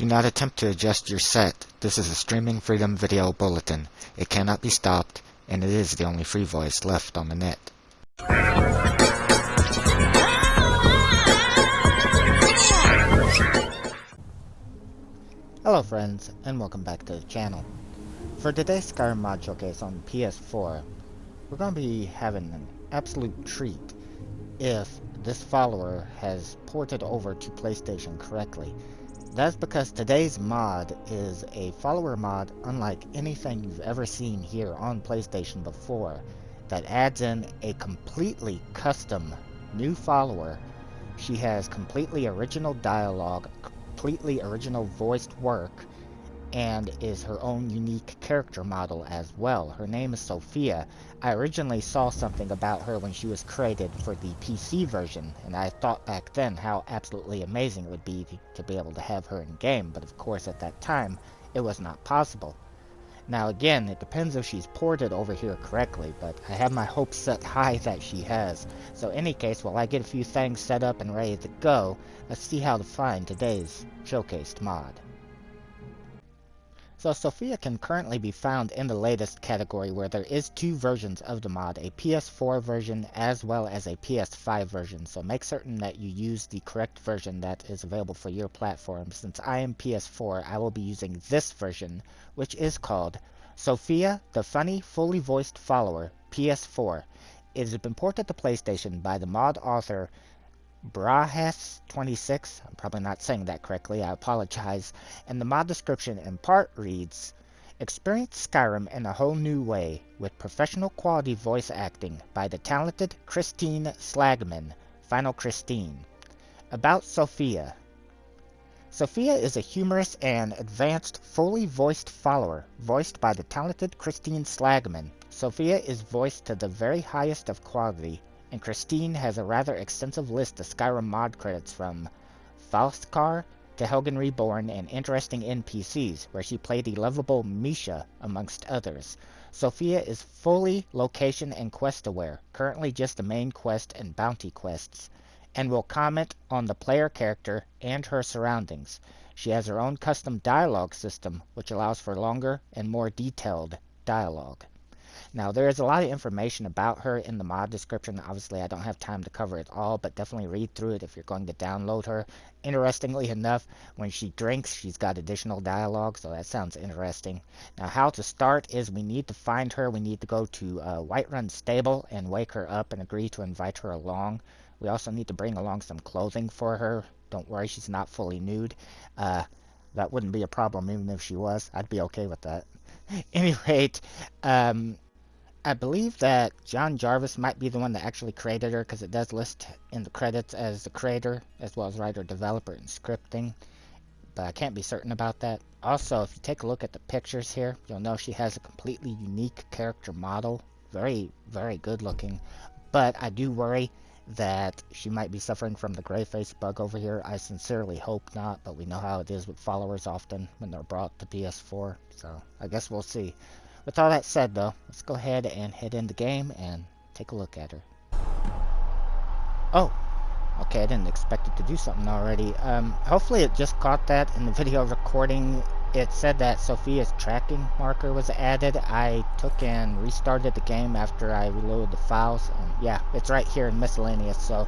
Do not attempt to adjust your set. This is a streaming freedom video bulletin. It cannot be stopped, and it is the only free voice left on the net. Hello friends, and welcome back to the channel. For today's Skyrim mod showcase on PS4, we're going to be having an absolute treat if this follower has ported over to PlayStation correctly. That's because today's mod is a follower mod unlike anything you've ever seen here on PlayStation before, that adds in a completely custom new follower. She has completely original dialogue, completely original voiced work, and is her own unique character model as well. Her name is Sophia. I originally saw something about her when she was created for the PC version, and I thought back then how absolutely amazing it would be to be able to have her in game, but of course at that time it was not possible. Now again, it depends if she's ported over here correctly, but I have my hopes set high that she has. So in any case, while I get a few things set up and ready to go, let's see how to find today's showcased mod. So Sophia can currently be found in the latest category, where there is two versions of the mod, a PS4 version as well as a PS5 version. So make certain that you use the correct version that is available for your platform. Since I am PS4, I will be using this version, which is called Sophia, the Funny Fully Voiced Follower, PS4. It has been ported to PlayStation by the mod author Brahess26, I'm probably not saying that correctly, I apologize, and the mod description in part reads, "Experience Skyrim in a whole new way with professional quality voice acting by the talented Christine Slagman, finalChristine." About Sophia. Sophia is a humorous and advanced fully voiced follower, voiced by the talented Christine Slagman. Sophia is voiced to the very highest of quality, and Christine has a rather extensive list of Skyrim mod credits from Falskar to Helgen Reborn and interesting NPCs, where she played the lovable Misha, amongst others. Sophia is fully location and quest aware, currently just the main quest and bounty quests, and will comment on the player character and her surroundings. She has her own custom dialogue system, which allows for longer and more detailed dialogue. Now, there is a lot of information about her in the mod description. Obviously, I don't have time to cover it all, but definitely read through it if you're going to download her. Interestingly enough, when she drinks, she's got additional dialogue, so that sounds interesting. Now, how to start is we need to find her. We need to go to Whiterun Stable and wake her up and agree to invite her along. We also need to bring along some clothing for her. Don't worry, she's not fully nude. That wouldn't be a problem even if she was. I'd be okay with that. At any rate, I believe that Jarvis might be the one that actually created her, because it does list in the credits as the creator, as well as writer, developer, and scripting. But I can't be certain about that. Also, if you take a look at the pictures here, you'll know she has a completely unique character model. Very, very good looking. But I do worry that she might be suffering from the gray face bug over here. I sincerely hope not, but we know how it is with followers often when they're brought to PS4. So I guess we'll see. With all that said, though, let's go ahead and head in the game and take a look at her. Oh, okay, I didn't expect it to do something already. Hopefully it just caught that in the video recording. It said that Sophia's tracking marker was added. I took and restarted the game after I reloaded the files. And yeah, it's right here in miscellaneous, so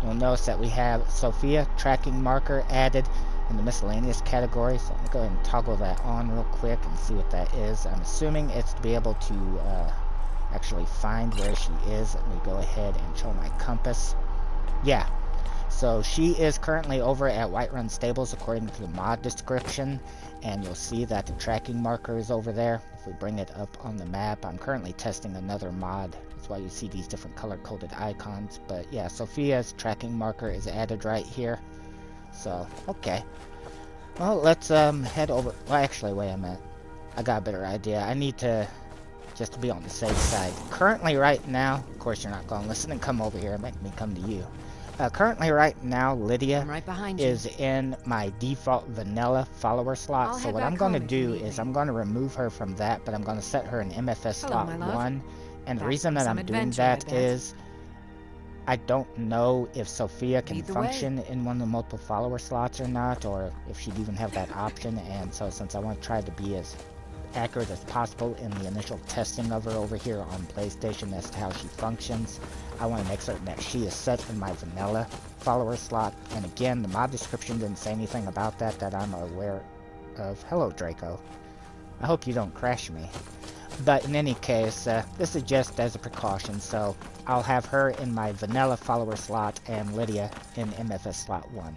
you'll notice that we have Sophia tracking marker added in the miscellaneous category. So let me go ahead and toggle that on real quick and see what that is. I'm assuming it's to be able to actually find where she is. Let me go ahead and show my compass. Yeah, so she is currently over at Whiterun Stables according to the mod description, and you'll see that the tracking marker is over there. If we bring it up on the map, I'm currently testing another mod. That's why you see these different color-coded icons. But yeah, Sophia's tracking marker is added right here. So, okay. Well, let's head over. Well, actually, wait a minute. I got a better idea. I need to, just to be on the safe side. Currently, right now, of course you're not going to listen and come over here and make me come to you. Currently, right now, Lydia is in my default vanilla follower slot. So what I'm going to do is I'm going to remove her from that, but I'm going to set her in MFS slot 1. And the reason that I'm doing that is I don't know if Sophia can Lead the function in one of the multiple follower slots or not, or if she'd even have that option, and so since I want to try to be as accurate as possible in the initial testing of her over here on PlayStation as to how she functions, I want to make certain that she is set in my vanilla follower slot. And again, the mod description didn't say anything about that I'm aware of. Hello, Draco. I hope you don't crash me. But in any case, this is just as a precaution, so I'll have her in my vanilla follower slot and Lydia in MFS slot 1.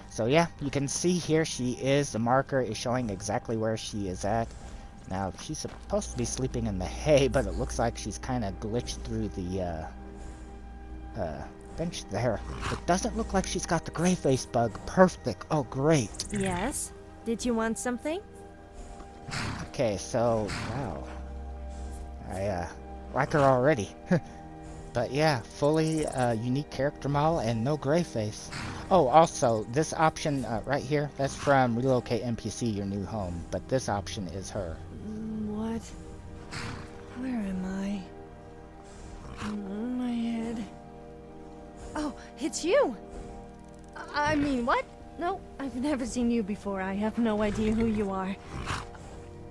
So yeah, you can see here the marker is showing exactly where she is at. Now, she's supposed to be sleeping in the hay, but it looks like she's kind of glitched through the bench there. It doesn't look like she's got the gray face bug. Perfect. Oh, great. Yes? Did you want something? Okay, so, wow. I like her already. But yeah, fully unique character model and no gray face. Oh, also, this option right here, that's from Relocate NPC Your New Home, but this option is her. What? Where am I? My head. Oh, it's you! I mean, what? No, I've never seen you before. I have no idea who you are.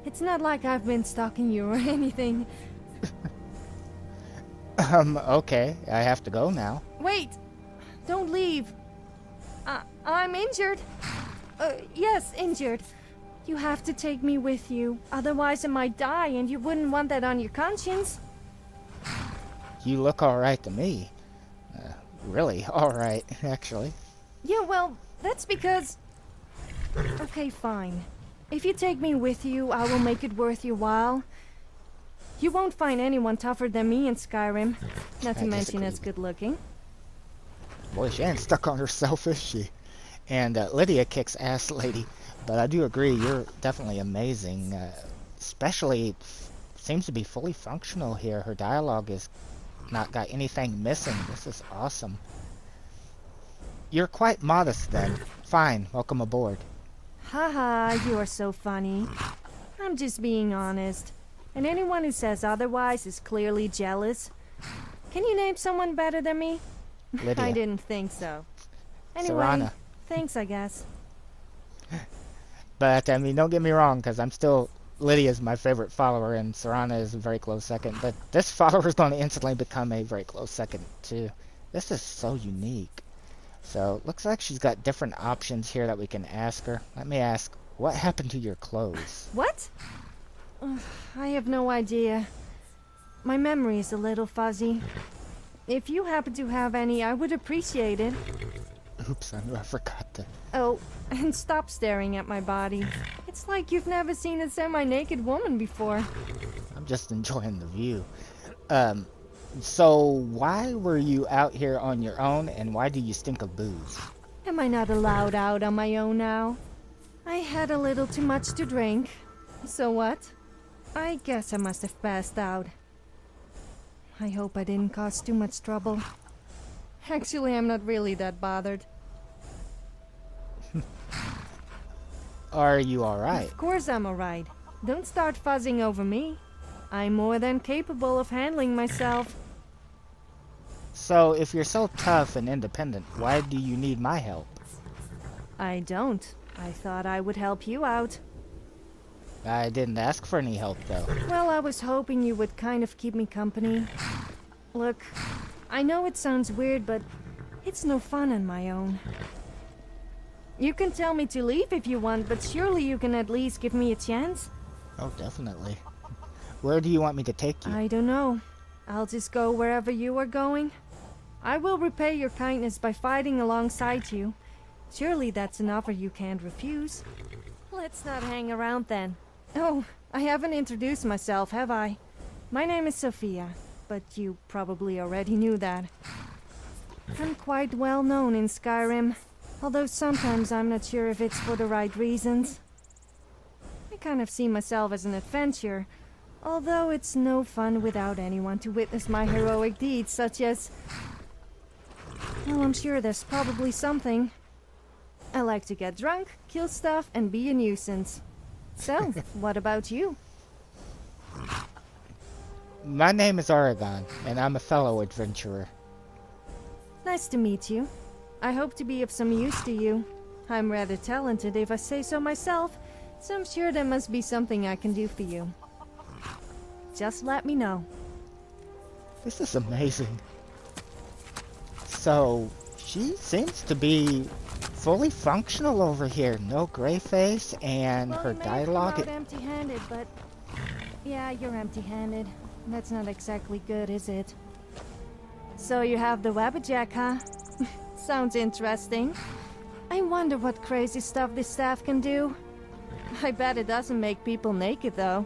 It's not like I've been stalking you or anything. Okay, I have to go now. Wait! Don't leave. I'm injured. Yes, injured. You have to take me with you. Otherwise I might die, and you wouldn't want that on your conscience. You look alright to me. Really alright, actually. Yeah, well, that's because... Okay, fine. If you take me with you, I will make it worth your while. You won't find anyone tougher than me in Skyrim. Not to mention as good looking. Boy, she ain't stuck on herself, is she? And Lydia kicks ass, lady. But I do agree, you're definitely amazing. Especially, seems to be fully functional here. Her dialogue is not got anything missing. This is awesome. You're quite modest then. Fine, welcome aboard. Haha, you are so funny. I'm just being honest. And anyone who says otherwise is clearly jealous. Can you name someone better than me? Lydia. I didn't think so. Anyway, Serana. thanks, I guess. But, I mean, don't get me wrong, because I'm still... Lydia's my favorite follower, and Serana is a very close second. But this follower is going to instantly become a very close second, too. This is so unique. So, looks like she's got different options here that we can ask her. Let me ask, what happened to your clothes? What? I have no idea. My memory is a little fuzzy. If you happen to have any, I would appreciate it. Oops, I knew I forgot to... Oh, and stop staring at my body. It's like you've never seen a semi-naked woman before. I'm just enjoying the view. So why were you out here on your own, and why do you stink of booze? Am I not allowed out on my own now? I had a little too much to drink. So what? I guess I must have passed out. I hope I didn't cause too much trouble. Actually, I'm not really that bothered. Are you alright? Of course I'm alright. Don't start fuzzing over me. I'm more than capable of handling myself. So, if you're so tough and independent, why do you need my help? I don't. I thought I would help you out. I didn't ask for any help, though. Well, I was hoping you would kind of keep me company. Look, I know it sounds weird, but it's no fun on my own. You can tell me to leave if you want, but surely you can at least give me a chance? Oh, definitely. Where do you want me to take you? I don't know. I'll just go wherever you are going. I will repay your kindness by fighting alongside you. Surely that's an offer you can't refuse. Let's not hang around then. Oh, I haven't introduced myself, have I? My name is Sophia, but you probably already knew that. I'm quite well known in Skyrim, although sometimes I'm not sure if it's for the right reasons. I kind of see myself as an adventurer, although it's no fun without anyone to witness my heroic deeds, such as... Well, I'm sure there's probably something. I like to get drunk, kill stuff, and be a nuisance. So, what about you? My name is Aragon, and I'm a fellow adventurer. Nice to meet you. I hope to be of some use to you. I'm rather talented if I say so myself, so I'm sure there must be something I can do for you. Just let me know. This is amazing. So, she seems to be fully functional over here. No gray face, and Well, her you may dialogue... have come out empty-handed, but... Yeah, you're empty-handed. That's not exactly good, is it? So you have the Wabbajack, huh? Sounds interesting. I wonder what crazy stuff this staff can do. I bet it doesn't make people naked, though.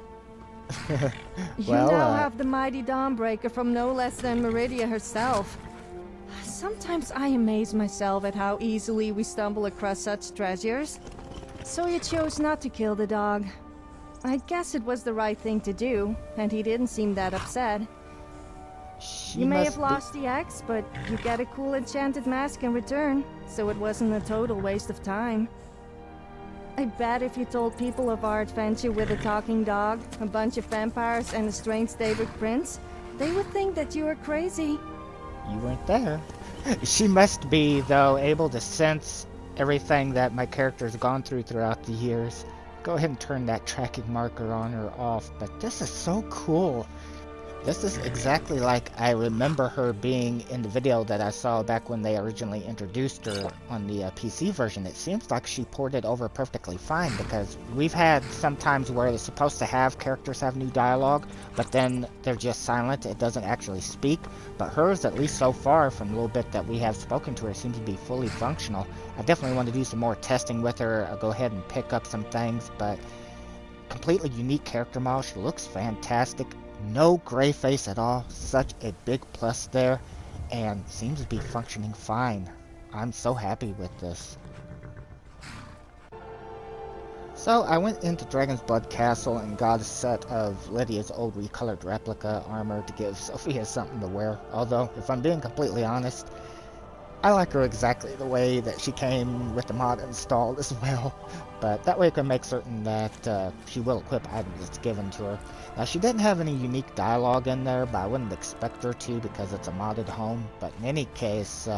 You now have the mighty Dawnbreaker from no less than Meridia herself. Sometimes I amaze myself at how easily we stumble across such treasures. So you chose not to kill the dog. I guess it was the right thing to do, and he didn't seem that upset. You may have lost the axe, but you get a cool enchanted mask in return, so it wasn't a total waste of time. I bet if you told people of our adventure with a talking dog, a bunch of vampires, and a strange David prince, they would think that you were crazy. You weren't there. She must be, though, able to sense everything that my character's gone through throughout the years. Go ahead and turn that tracking marker on or off, but this is so cool. This is exactly like I remember her being in the video that I saw back when they originally introduced her on the PC version. It seems like she ported over perfectly fine, because we've had some times where it's supposed to have characters have new dialogue, but then they're just silent. It doesn't actually speak. But hers, at least so far, from the little bit that we have spoken to her, seems to be fully functional. I definitely want to do some more testing with her. I'll go ahead and pick up some things, but completely unique character model. She looks fantastic. No gray face at all, such a big plus there, and seems to be functioning fine. I'm so happy with this. So I went into Dragon's Blood Castle and got a set of Lydia's old recolored replica armor to give Sophia something to wear, although if I'm being completely honest, I like her exactly the way that she came with the mod installed as well, but that way I can make certain that she will equip items that's given to her. Now, she didn't have any unique dialogue in there, but I wouldn't expect her to because it's a modded home. But in any case,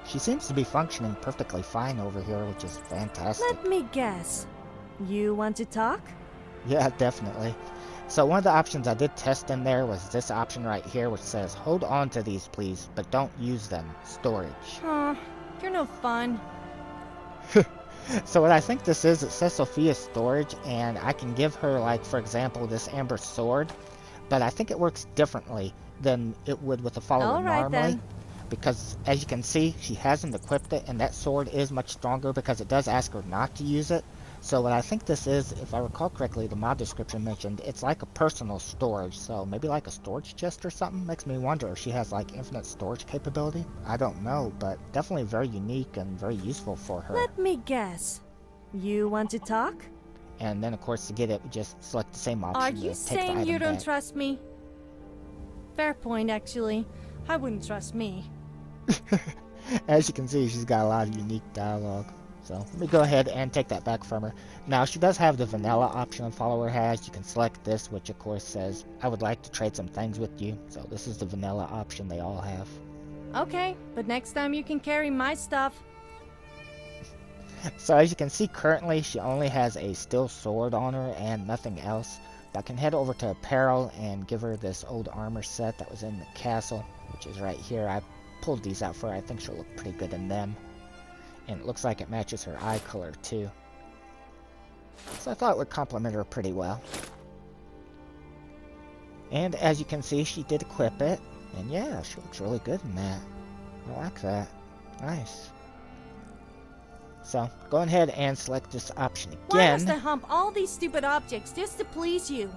she seems to be functioning perfectly fine over here, which is fantastic. Let me guess. You want to talk? Yeah, definitely. So one of the options I did test in there was this option right here, which says, hold on to these please, but don't use them. Storage. Aw, you're no fun. So what I think this is, it says Sophia's storage, and I can give her, like, for example, this amber sword, but I think it works differently than it would with a follower normally. Then. Because, as you can see, she hasn't equipped it, and that sword is much stronger because it does ask her not to use it. So what I think this is, if I recall correctly, the mod description mentioned, it's like a personal storage, so maybe like a storage chest or something. Makes me wonder if she has like infinite storage capability. I don't know, but definitely very unique and very useful for her. Let me guess. You want to talk? And then of course to get it, we just select the same option. Are you saying you don't trust me? Fair point, actually. I wouldn't trust me. As you can see, she's got a lot of unique dialogue. So let me go ahead and take that back from her. Now, she does have the vanilla option a follower has. You can select this, which of course says, I would like to trade some things with you. So this is the vanilla option they all have. Okay, but next time you can carry my stuff. So as you can see, currently she only has a steel sword on her and nothing else. But I can head over to apparel and give her this old armor set that was in the castle, which is right here. I pulled these out for her. I think she'll look pretty good in them. And it looks like it matches her eye color too. So I thought it would complement her pretty well. And as you can see, she did equip it. And yeah, she looks really good in that. I like that. Nice. So, go ahead and select this option again. Why must I hump all these stupid objects just to please you?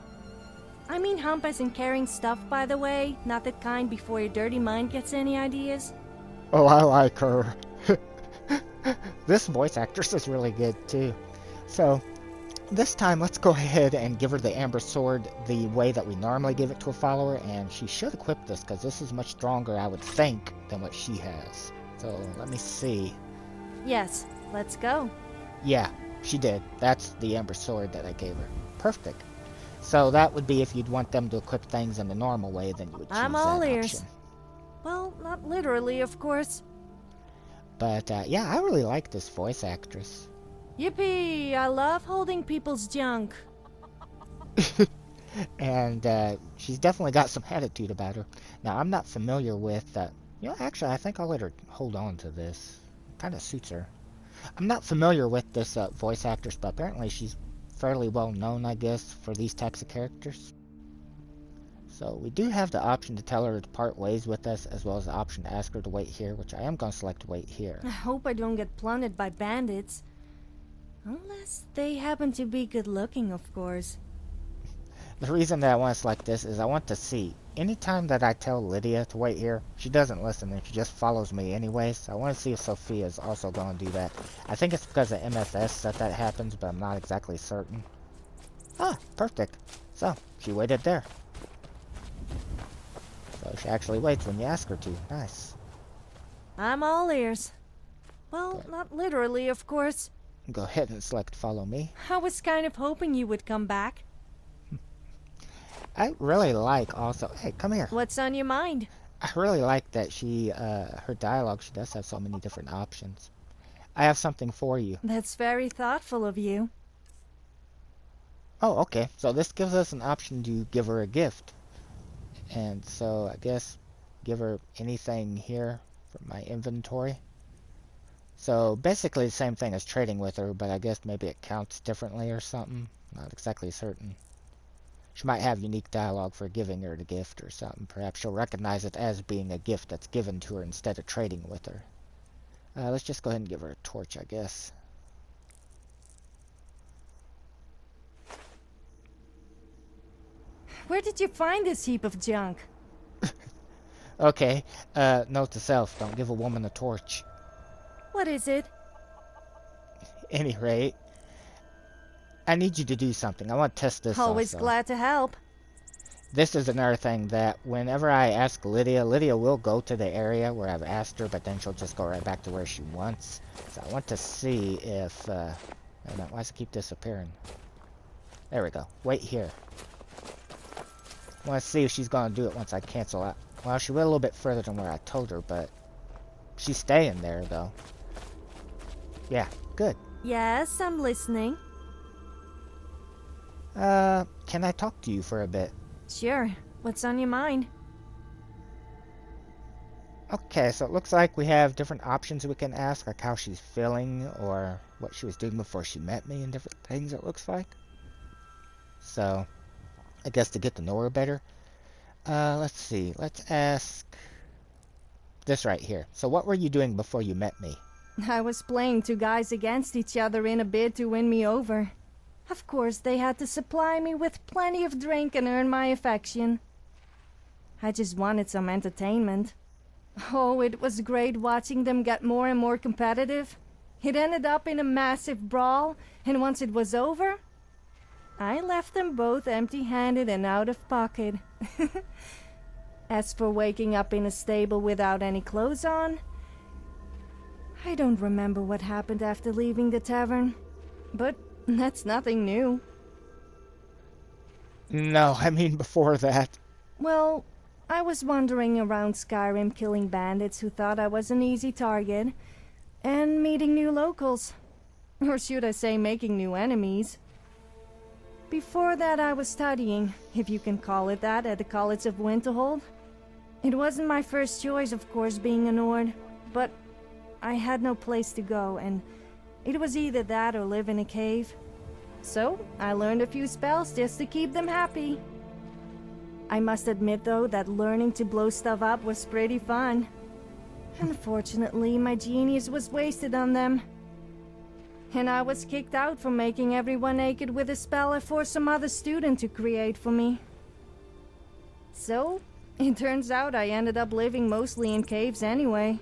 I mean hump as in carrying stuff, by the way. Not that kind before your dirty mind gets any ideas. Oh, I like her. This voice actress is really good too. So this time let's go ahead and give her the amber sword the way that we normally give it to a follower, and she should equip this because this is much stronger, I would think, than what she has. So let me see. Yes, let's go. Yeah, she did. That's the amber sword that I gave her. Perfect. So that would be if you'd want them to equip things in the normal way, then you would choose I'm all that ears. option. Well, not literally, of course. But yeah, I really like this voice actress. Yippee! I love holding people's junk. And she's definitely got some attitude about her. Now, I'm not familiar with... actually, I think I'll let her hold on to this. Kind of suits her. I'm not familiar with this voice actress, but apparently she's fairly well known, I guess, for these types of characters. So we do have the option to tell her to part ways with us, as well as the option to ask her to wait here, which I am going to select wait here. I hope I don't get plundered by bandits. Unless they happen to be good looking, of course. The reason that I want to select this is I want to see. Anytime that I tell Lydia to wait here, she doesn't listen and she just follows me anyway. So I want to see if Sophia is also going to do that. I think it's because of MFS that happens, but I'm not exactly certain. Ah, perfect. So, she waited there. So she actually waits when you ask her to. Nice. I'm all ears. Well, not literally, of course. Go ahead and select follow me. I was kind of hoping you would come back. I really like also... Hey, come here. What's on your mind? I really like that she, her dialogue, she does have so many different options. I have something for you. That's very thoughtful of you. Oh, okay. So this gives us an option to give her a gift. And so I guess give her anything here from my inventory. So basically the same thing as trading with her, but I guess maybe it counts differently or something. Not exactly certain. She might have unique dialogue for giving her the gift or something. Perhaps she'll recognize it as being a gift that's given to her instead of trading with her. Let's just go ahead and give her a torch, I guess. Where did you find this heap of junk? Okay, note to self, don't give a woman a torch. What is it? Any rate, I need you to do something. I want to test this Always also. glad to help. This is another thing that whenever I ask Lydia, Lydia will go to the area where I've asked her, but then she'll just go right back to where she wants. So I want to see if... wait a minute, why does it keep disappearing? There we go. Wait here. I want to see if she's going to do it once I cancel out. Well, she went a little bit further than where I told her, but she's staying there, though. Yeah, good. Yes, I'm listening. Can I talk to you for a bit? Sure. What's on your mind? Okay, so it looks like we have different options we can ask, like how she's feeling, or what she was doing before she met me, and different things it looks like. So, I guess to get to know her better. Let's see, let's ask this right here. So what were you doing before you met me? I was playing two guys against each other in a bid to win me over. Of course, they had to supply me with plenty of drink and earn my affection. I just wanted some entertainment. Oh, it was great watching them get more and more competitive. It ended up in a massive brawl, and once it was over, I left them both empty-handed and out of pocket. As for waking up in a stable without any clothes on, I don't remember what happened after leaving the tavern, but that's nothing new. No, I mean before that. Well, I was wandering around Skyrim killing bandits who thought I was an easy target, and meeting new locals. Or should I say making new enemies. Before that I was studying, if you can call it that, at the College of Winterhold. It wasn't my first choice, of course, being a Nord, but I had no place to go, and it was either that or live in a cave. So, I learned a few spells just to keep them happy. I must admit, though, that learning to blow stuff up was pretty fun. Unfortunately, my genius was wasted on them. And I was kicked out for making everyone naked with a spell I forced some other student to create for me. So, it turns out I ended up living mostly in caves anyway.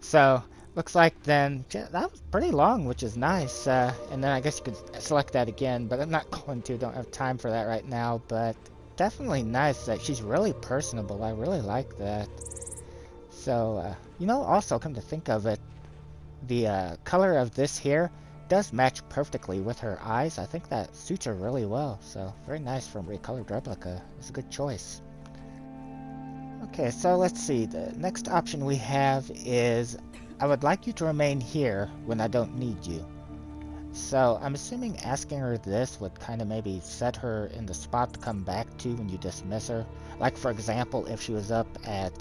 So, looks like then, that was pretty long, which is nice. And then I guess you could select that again, but I'm not going to, don't have time for that right now. But definitely nice that she's really personable. I really like that. So, you know, also come to think of it, the color of this here does match perfectly with her eyes. I think that suits her really well. So, very nice from Recolored Replica. It's a good choice. Okay, so let's see. The next option we have is, I would like you to remain here when I don't need you. So I'm assuming asking her this would kind of maybe set her in the spot to come back to when you dismiss her. Like, for example, if she was up at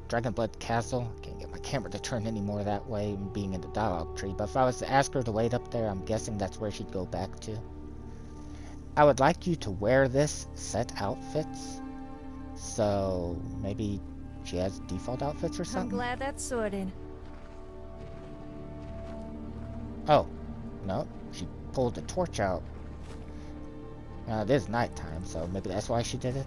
Dragonblood Castle. Can't get my camera to turn any more that way, being in the dialogue tree. But if I was to ask her to wait up there, I'm guessing that's where she'd go back to. I would like you to wear this set outfits. So maybe she has default outfits or something? I'm glad that's sorted. Oh, no. She pulled the torch out. It is nighttime, so maybe that's why she did it.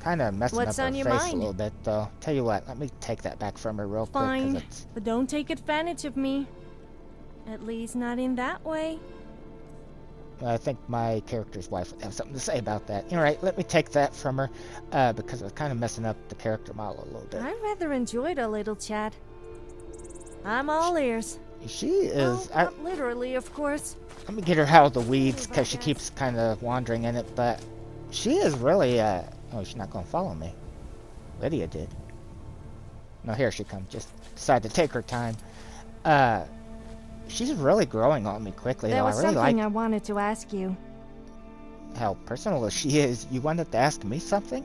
Kind of messing up her face a little bit, though. Tell you what, let me take that back from her real quick. Fine, but don't take advantage of me. At least not in that way. I think my character's wife would have something to say about that. Alright, let me take that from her, because it's kind of messing up the character model a little bit. I rather enjoyed a little chat. I'm all ears. She is... Well, not literally, of course. Let me get her out of the weeds, because she keeps kind of wandering in it, but she is really, oh, she's not going to follow me. Lydia did. No, here she comes. Just decided to take her time. She's really growing on me quickly, There though. was I really something like I wanted to ask you. how personal as she is. You wanted to ask me something?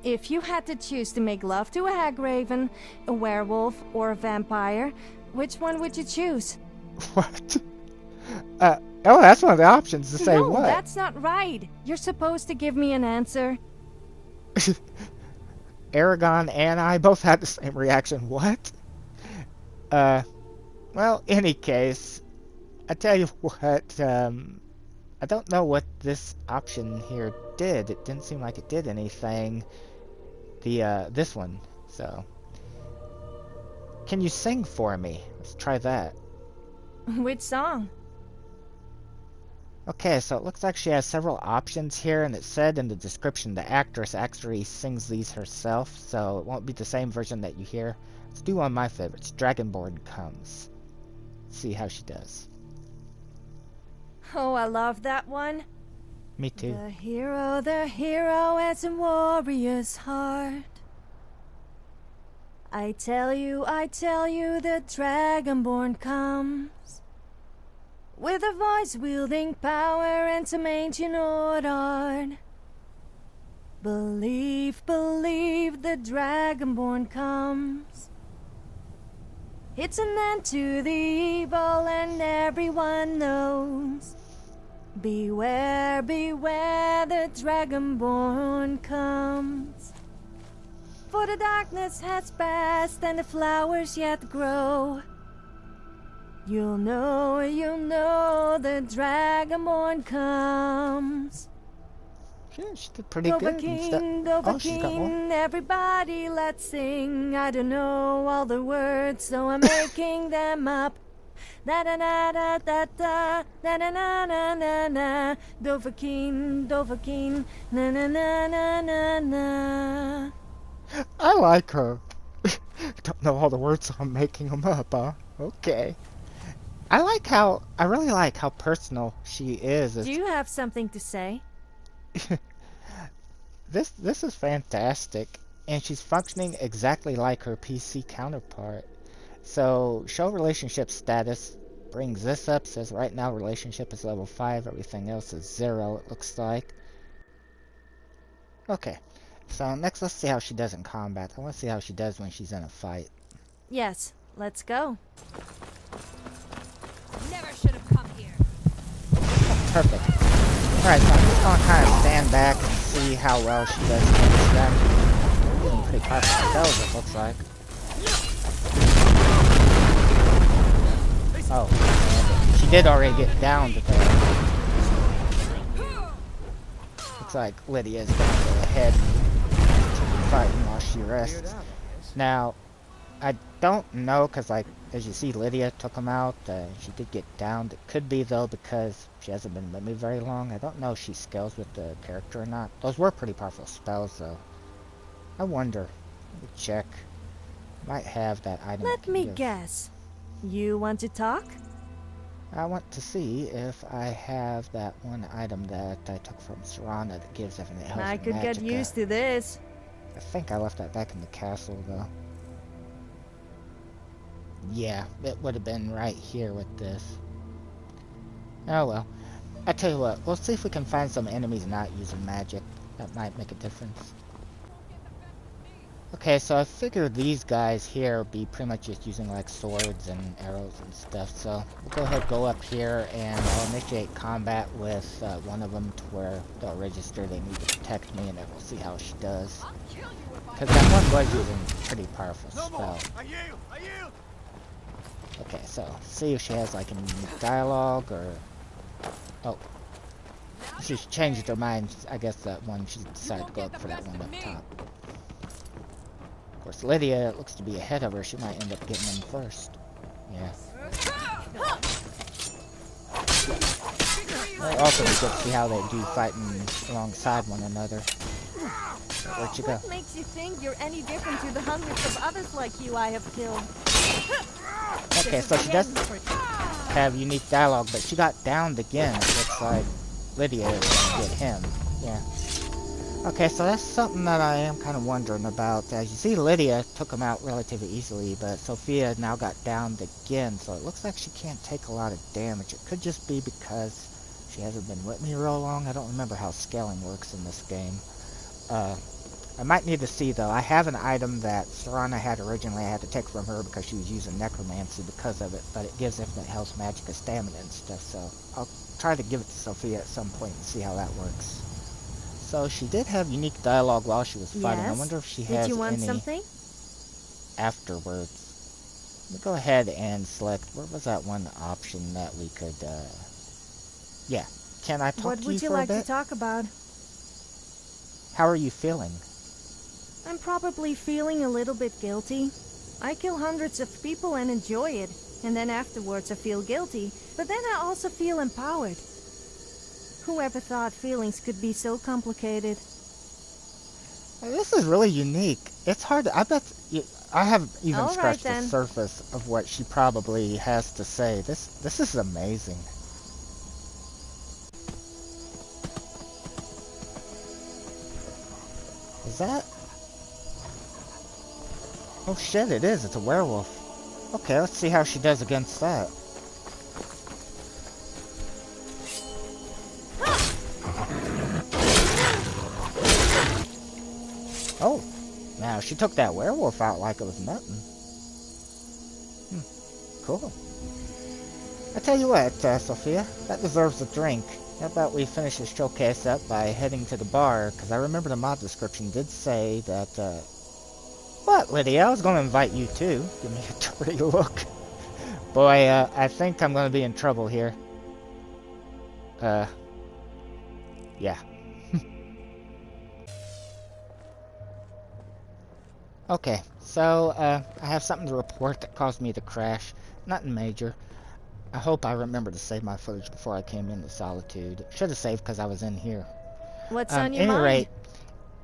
If you had to choose to make love to a hagraven, a werewolf, or a vampire, which one would you choose? What? Oh, that's one of the options to say no, what? That's not right. You're supposed to give me an answer. Aragon and I both had the same reaction. What? Well, any case, I tell you what, I don't know what this option here did. It didn't seem like it did anything. This one, so. Can you sing for me? Let's try that. Which song? Okay, so it looks like she has several options here, and it said in the description the actress actually sings these herself, so it won't be the same version that you hear. Let's do one of my favorites, Dragonborn Comes. See how she does. Oh, I love that one. Me too. The hero has a warrior's heart. I tell you, the Dragonborn comes. With a voice wielding power and some ancient order. Believe, the Dragonborn comes. It's an end to the evil and everyone knows. Beware, the Dragonborn comes. For the darkness has passed and the flowers yet grow. You'll know, the Dragonborn comes. She did pretty good. Dovahkiin, everybody let's sing. I don't know all the words, so I'm making them up. Da da da da da da da da na na na na. Dovahkiin, na na na na na na. I like her. Don't know all the words, so I'm making them up, huh? Okay. I really like how personal she is. Do you have something to say? This is fantastic, and she's functioning exactly like her PC counterpart. So, show relationship status brings this up, says right now relationship is level 5, everything else is 0, it looks like. Okay, so next let's see how she does in combat. I want to see how she does when she's in a fight. Yes, let's go. Never should have come here. Perfect. Alright, so I'm just going to kind of stand back and see how well she does against them. Using pretty powerful spells, it looks like. Oh, and she did already get downed there. Looks like Lydia's going to go ahead and fighting while she rests. Now, I don't know, because like, as you see, Lydia took him out. She did get downed. It could be, though, because she hasn't been with me very long. I don't know if she scales with the character or not. Those were pretty powerful spells, though. I wonder. Let me check. Might have that item. Let me guess. You want to talk? I want to see if I have that one item that I took from Serana that gives infinite health I and could get magicka. used to this. I think I left that back in the castle, though. Yeah, it would have been right here with this. Oh well. I tell you what, we'll see if we can find some enemies not using magic. That might make a difference. Okay, so I figured these guys here would be pretty much just using like swords and arrows and stuff. So we'll go ahead, go up here, and I'll initiate combat with one of them to where they'll register they need to protect me, and then we'll see how she does. Because that one was using a pretty powerful spell. Okay, so see if she has like any dialogue or... Oh. She's changed her mind. I guess that one she decided to go up for that one up top. Of course, Lydia looks to be ahead of her. She might end up getting them first. Yeah. It'll also be good to see how they do fighting alongside one another. Where'd you go? What makes you think you're any different to the hundreds of others like you I have killed? Okay, so she does have unique dialogue, but she got downed again. It looks like Lydia is going to get him. Yeah. Okay, so that's something that I am kind of wondering about. As you see, Lydia took him out relatively easily, but Sophia now got downed again, so it looks like she can't take a lot of damage. It could just be because she hasn't been with me real long. I don't remember how scaling works in this game. I might need to see, though. I have an item that Serana had originally. I had to take from her because she was using necromancy because of it, but it gives infinite health, magic, and stamina and stuff, so I'll try to give it to Sophia at some point and see how that works. So she did have unique dialogue while she was fighting. Yes? I wonder if she has Did you want any something? afterwards. Let me go ahead and select, where was that one option that we could, yeah. Can I talk What to would you for like a bit? to talk about? How are you feeling? I'm probably feeling a little bit guilty. I kill hundreds of people and enjoy it, and then afterwards I feel guilty, but then I also feel empowered. Whoever thought feelings could be so complicated? This is really unique. It's hard to, I bet, I haven't even All right, scratched the then. surface of what she probably has to say. This is amazing. Is that? Oh shit, it is. It's a werewolf. Okay, let's see how she does against that. Oh, now she took that werewolf out like it was nothing. Cool. I tell you what, Sophia, that deserves a drink. How about we finish the showcase up by heading to the bar, because I remember the mod description did say that, What, Lydia? I was going to invite you too. Give me a dirty look. Boy, I think I'm going to be in trouble here. Yeah. Okay, so, I have something to report that caused me to crash. Nothing major. I hope I remember to save my footage before I came into Solitude. Should have saved because I was in here. What's on your At any mind? rate,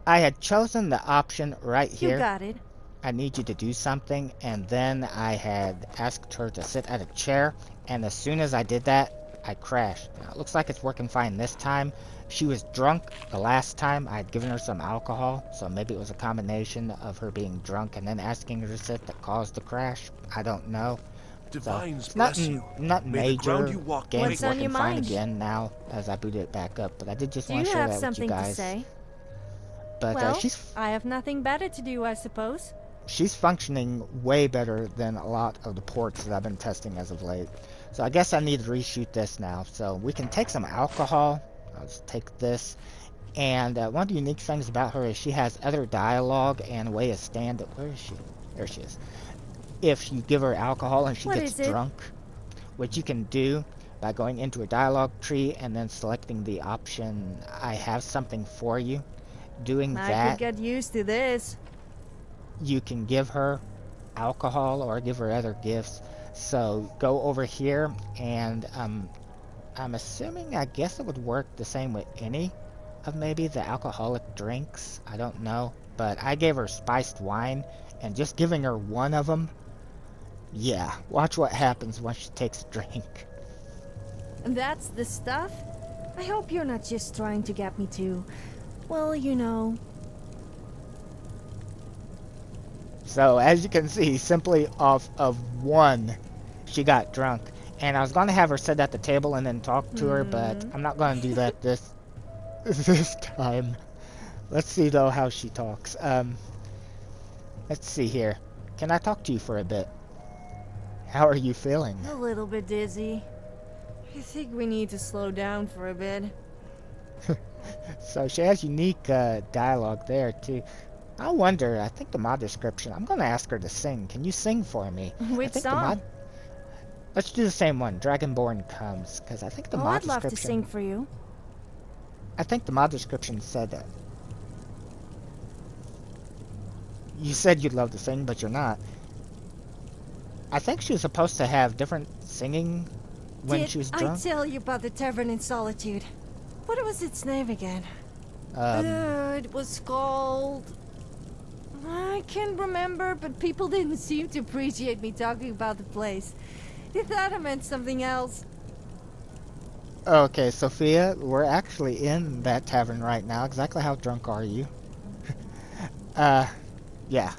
I had chosen the option right here. You got it. I need you to do something, and then I had asked her to sit at a chair, and as soon as I did that, I crashed. Now, it looks like it's working fine this time. She was drunk the last time. I had given her some alcohol, so maybe it was a combination of her being drunk and then asking her to sit that caused the crash. I don't know. Divines So, bless you. nothing May the ground major. you walk Game's What's on working your fine mind? again now as I booted it back up, but I did just Do want you to share have that with you something to guys. say? But Well, she's I have nothing better to do, I suppose. she's functioning way better than a lot of the ports that I've been testing as of late. So I guess I need to reshoot this now. So we can take some alcohol. I'll just take this. And one of the unique things about her is she has other dialogue and a way of stand. Where is she? There she is. If you give her alcohol and she What gets is it? drunk, which you can do by going into a dialogue tree and then selecting the option, I have something for you. Doing I that, could get used to this. you can give her alcohol or give her other gifts. So go over here, and I'm assuming, I guess it would work the same with any of maybe the alcoholic drinks. I don't know, but I gave her spiced wine, and just giving her one of them, yeah, watch what happens once she takes a drink. That's the stuff? I hope you're not just trying to get me to, well, you know. So, as you can see, simply off of one, she got drunk. And I was going to have her sit at the table and then talk to her, but I'm not going to do that this time. Let's see, though, how she talks. Let's see here. Can I talk to you for a bit? How are you feeling? A little bit dizzy. I think we need to slow down for a bit. So she has unique dialogue there, too. I wonder, I think the mod description, I'm going to ask her to sing. Can you sing for me? Which song? Let's do the same one, Dragonborn Comes, because I think the mod I'd description... love to sing for you. I think the mod description said that. You said you'd love to sing, but you're not. I think she was supposed to have different singing when she was drunk. I tell you about the Tavern in Solitude? What was its name again? It was called... I can't remember, but people didn't seem to appreciate me talking about the place. They thought I meant something else. Okay, Sophia, we're actually in that tavern right now. Exactly how drunk are you? Yeah. I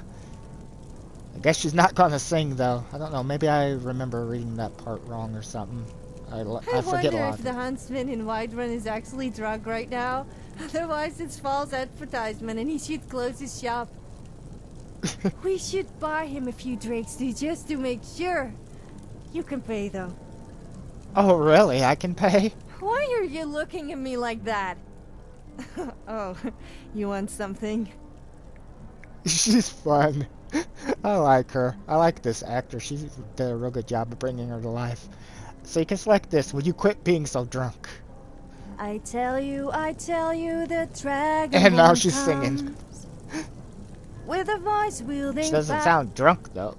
guess she's not gonna sing, though. I don't know, maybe I remember reading that part wrong or something. I forget a wonder lot. if the huntsman in Whiterun is actually drunk right now. Otherwise, it's false advertisement and he should close his shop. We should buy him a few drinks just to make sure. You can pay, though. Oh, really? I can pay? Why are you looking at me like that? Oh, you want something? She's fun. I like her. I like this actor. She did a real good job of bringing her to life. So you can select this. Will you quit being so drunk? I tell you, the dragon. And now she's singing. With a voice wielding. She doesn't sound drunk, though.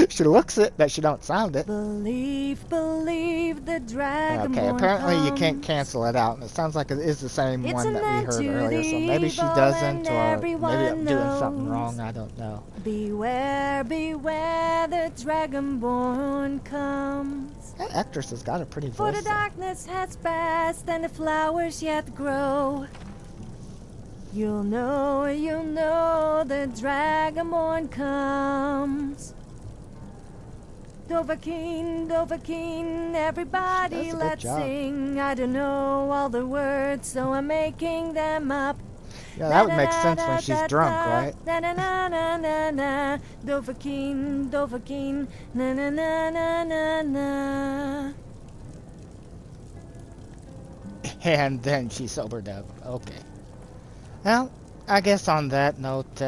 She looks it, but she don't sound it. Believe the dragon. Okay, apparently you can't cancel it out, and it sounds like it is the same one that we heard earlier, so maybe she doesn't, or maybe I'm doing something wrong, I don't know. Beware, the dragonborn comes. That actress has got a pretty voice. For the darkness has passed, and the flowers yet grow. You'll know the dragonborn comes. Dovahkiin, everybody let's sing. I don't know all the words, so I'm making them up. Yeah, that would make sense when she's drunk, right? Na na na na na na. Dovahkiin, na na na na na na. And then she sobered up. Okay. Well, I guess on that note,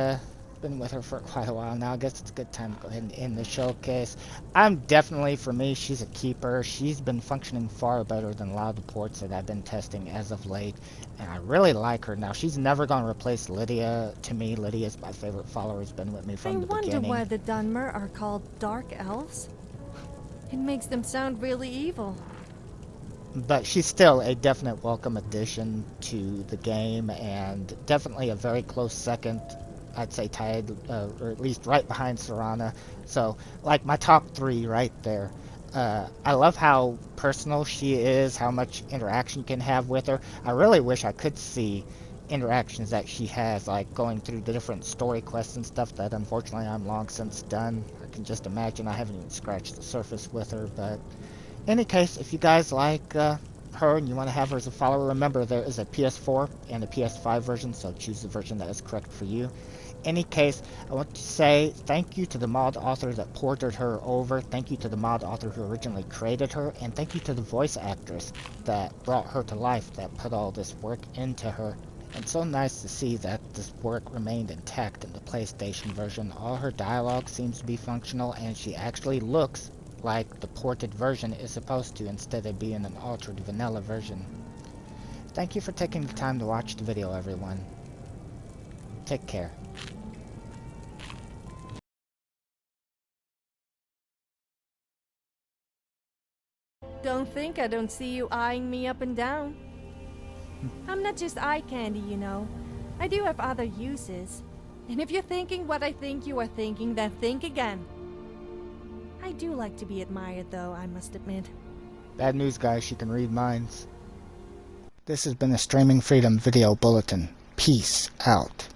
been with her for quite a while now. I guess it's a good time to go ahead and end the showcase. I'm definitely, for me, she's a keeper. She's been functioning far better than a lot of the ports that I've been testing as of late, and I really like her. Now, she's never going to replace Lydia. To me, Lydia is my favorite follower. Has been with me from the beginning. I wonder why the Dunmer are called Dark Elves. It makes them sound really evil. But she's still a definite welcome addition to the game, and definitely a very close second. I'd say tied, or at least right behind Serana. So, like, my top three right there. I love how personal she is, how much interaction you can have with her. I really wish I could see interactions that she has, like going through the different story quests and stuff that unfortunately I'm long since done. I can just imagine I haven't even scratched the surface with her, but in any case, if you guys like her and you want to have her as a follower, remember there is a PS4 and a PS5 version, so choose the version that is correct for you. Any case, I want to say thank you to the mod author that ported her over, thank you to the mod author who originally created her, and thank you to the voice actress that brought her to life, that put all this work into her. It's so nice to see that this work remained intact in the PlayStation version. All her dialogue seems to be functional, and she actually looks like the ported version is supposed to, instead of being an altered vanilla version. Thank you for taking the time to watch the video, everyone. Take care. Don't think I don't see you eyeing me up and down. I'm not just eye candy, you know. I do have other uses. And if you're thinking what I think you are thinking, then think again. I do like to be admired, though, I must admit. Bad news, guys, she can read minds. This has been a Streaming Freedom Video Bulletin. Peace out.